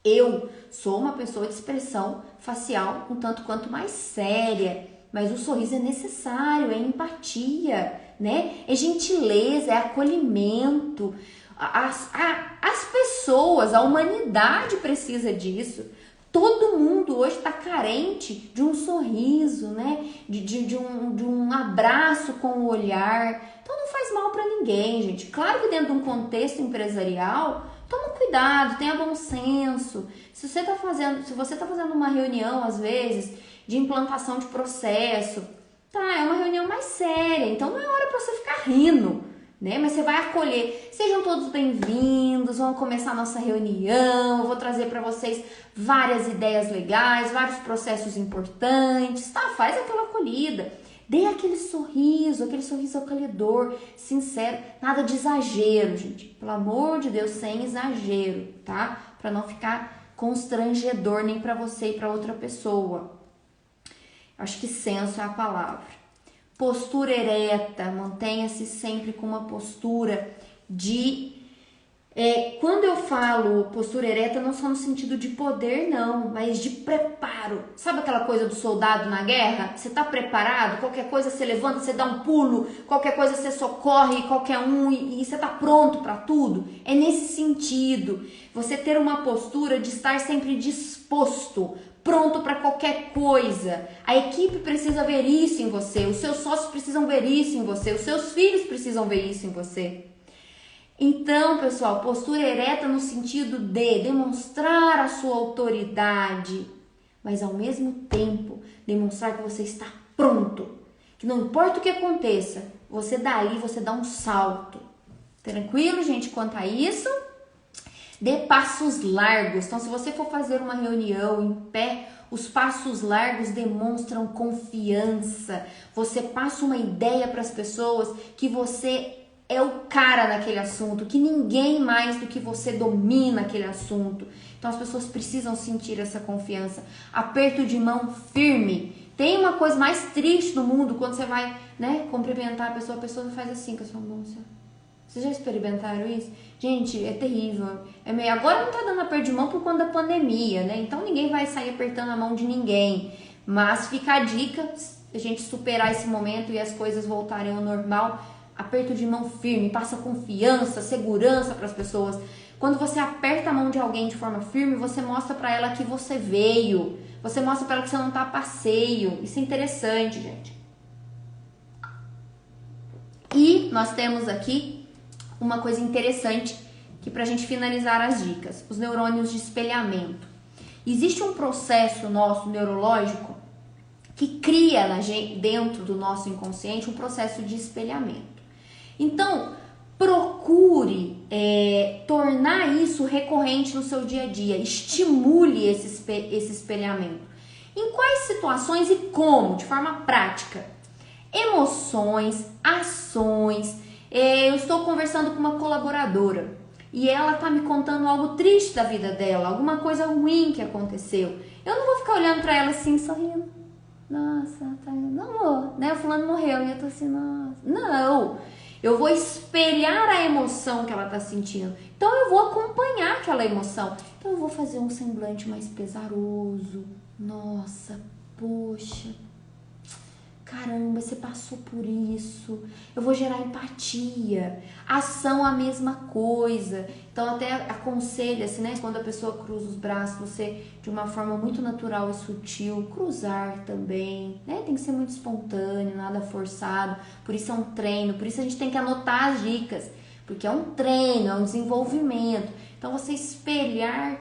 eu sou uma pessoa de expressão facial um tanto quanto mais séria, mas o sorriso é necessário, é empatia, né? É gentileza, é acolhimento. As pessoas, a humanidade precisa disso. Todo mundo hoje está carente de um sorriso, né? De um abraço com o olhar. Então não faz mal para ninguém, gente. Claro que dentro de um contexto empresarial, toma cuidado, tenha bom senso. Se você está fazendo uma reunião, às vezes, de implantação de processo, tá, é uma reunião mais séria, então não é hora para você ficar rindo, né? Mas você vai acolher. Sejam todos bem-vindos, vamos começar a nossa reunião, eu vou trazer para vocês várias ideias legais, vários processos importantes, tá? Faz aquela acolhida, dê aquele sorriso acolhedor, sincero, nada de exagero, gente, pelo amor de Deus, sem exagero, tá? Para não ficar constrangedor nem para você e para outra pessoa. Acho que senso é a palavra. Postura ereta, mantenha-se sempre com uma postura de... quando eu falo postura ereta, não só no sentido de poder, não, mas de preparo. Sabe aquela coisa do soldado na guerra? Você tá preparado? Qualquer coisa você levanta, você dá um pulo, qualquer coisa você socorre qualquer um e você tá pronto para tudo? É nesse sentido. Você ter uma postura de estar sempre disposto, pronto para qualquer coisa. A equipe precisa ver isso em você, os seus sócios precisam ver isso em você, os seus filhos precisam ver isso em você. Então, pessoal, postura ereta no sentido de demonstrar a sua autoridade, mas ao mesmo tempo demonstrar que você está pronto, que não importa o que aconteça, você dali, você dá um salto. Tranquilo, gente, quanto a isso? Dê passos largos. Então, se você for fazer uma reunião em pé, os passos largos demonstram confiança. Você passa uma ideia para as pessoas que você é o cara naquele assunto, que ninguém mais do que você domina aquele assunto. Então, as pessoas precisam sentir essa confiança. Aperto de mão firme. Tem uma coisa mais triste no mundo quando você vai, né, cumprimentar a pessoa faz assim com a sua mão. Vocês já experimentaram isso? Gente, é terrível. Agora não tá dando aperto de mão por conta da pandemia, né? Então ninguém vai sair apertando a mão de ninguém. Mas fica a dica, a gente superar esse momento e as coisas voltarem ao normal. Aperto de mão firme, passa confiança, segurança para as pessoas. Quando você aperta a mão de alguém de forma firme, você mostra para ela que você veio. Você mostra para ela que você não tá a passeio. Isso é interessante, gente. E nós temos aqui uma coisa interessante que pra gente finalizar as dicas, os neurônios de espelhamento. Existe um processo nosso neurológico que cria dentro do nosso inconsciente um processo de espelhamento. Então, procure tornar isso recorrente no seu dia a dia, estimule esse espelhamento. Em quais situações e como? De forma prática. Emoções, ações. Eu estou conversando com uma colaboradora e ela tá me contando algo triste da vida dela, alguma coisa ruim que aconteceu. Eu não vou ficar olhando para ela assim, sorrindo. Nossa, tá... não vou, né? O fulano morreu e eu tô assim, nossa. Não, eu vou espelhar a emoção que ela tá sentindo. Então eu vou acompanhar aquela emoção. Então eu vou fazer um semblante mais pesaroso. Nossa, poxa. Caramba, você passou por isso. Eu vou gerar empatia. Ação, a mesma coisa. Então até aconselha-se, né? Quando a pessoa cruza os braços, você, de uma forma muito natural e sutil, cruzar também, né? Tem que ser muito espontâneo, nada forçado. Por isso é um treino, por isso a gente tem que anotar as dicas. Porque é um treino, é um desenvolvimento. Então você espelhar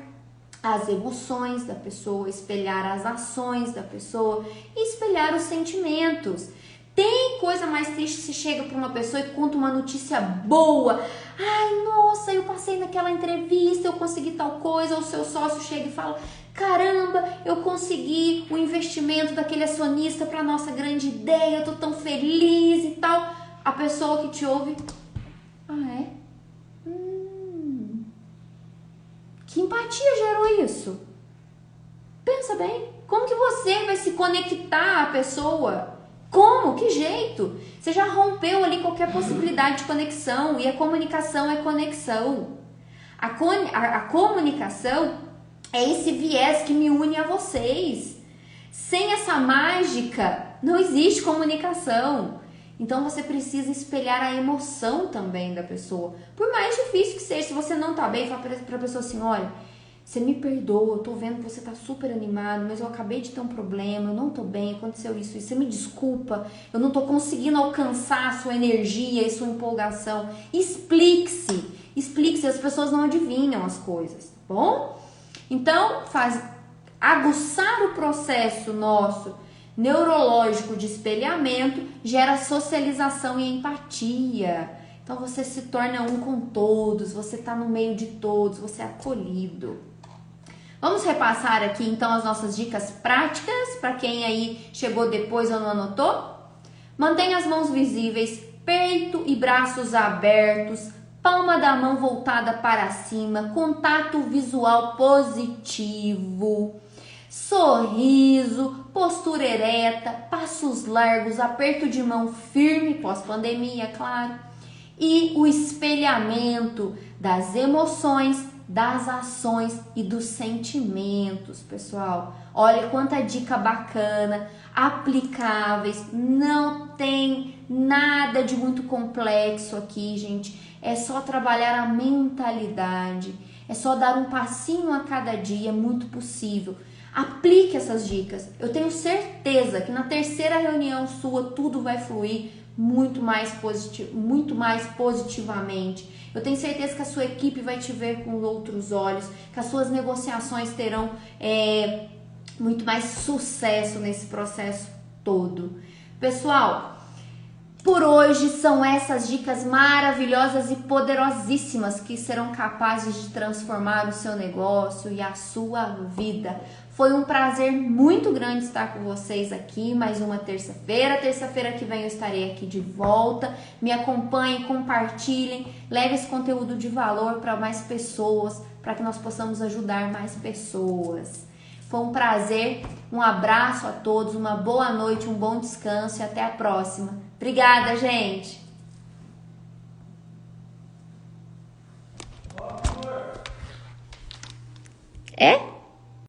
as emoções da pessoa, espelhar as ações da pessoa e espelhar os sentimentos. Tem coisa mais triste se chega para uma pessoa e conta uma notícia boa. Ai, nossa, eu passei naquela entrevista, eu consegui tal coisa. Ou o seu sócio chega e fala, caramba, eu consegui o investimento daquele acionista para nossa grande ideia, eu tô tão feliz e tal. A pessoa que te ouve, ah, é? Que empatia gerou isso? Pensa bem, como que você vai se conectar à pessoa? Como? Que jeito? Você já rompeu ali qualquer possibilidade de conexão e a comunicação é conexão. A comunicação é esse viés que me une a vocês. Sem essa mágica, não existe comunicação. Então você precisa espelhar a emoção também da pessoa. Por mais difícil que seja, se você não tá bem, fala pra pessoa assim, olha, você me perdoa, eu tô vendo que você tá super animado, mas eu acabei de ter um problema, eu não tô bem, aconteceu isso, você me desculpa, eu não tô conseguindo alcançar a sua energia e sua empolgação. Explique-se, as pessoas não adivinham as coisas, tá bom? Então, aguçar o processo nosso neurológico de espelhamento gera socialização e empatia. Então você se torna um com todos, você tá no meio de todos, você é acolhido. Vamos repassar aqui então as nossas dicas práticas para quem aí chegou depois ou não anotou? Mantenha as mãos visíveis, peito e braços abertos, palma da mão voltada para cima, contato visual positivo, sorriso, postura ereta, passos largos, aperto de mão firme, pós-pandemia, claro, e o espelhamento das emoções, das ações e dos sentimentos, pessoal. Olha quanta dica bacana, aplicáveis, não tem nada de muito complexo aqui, gente. É só trabalhar a mentalidade, é só dar um passinho a cada dia, é muito possível. Aplique essas dicas. Eu tenho certeza que na terceira reunião sua tudo vai fluir muito mais positivamente. Eu tenho certeza que a sua equipe vai te ver com outros olhos, que as suas negociações terão muito mais sucesso nesse processo todo. Pessoal, por hoje são essas dicas maravilhosas e poderosíssimas que serão capazes de transformar o seu negócio e a sua vida. Foi um prazer muito grande estar com vocês aqui, mais uma terça-feira. Terça-feira que vem eu estarei aqui de volta. Me acompanhem, compartilhem, leve esse conteúdo de valor para mais pessoas, para que nós possamos ajudar mais pessoas. Foi um prazer, um abraço a todos, uma boa noite, um bom descanso e até a próxima. Obrigada, gente! É?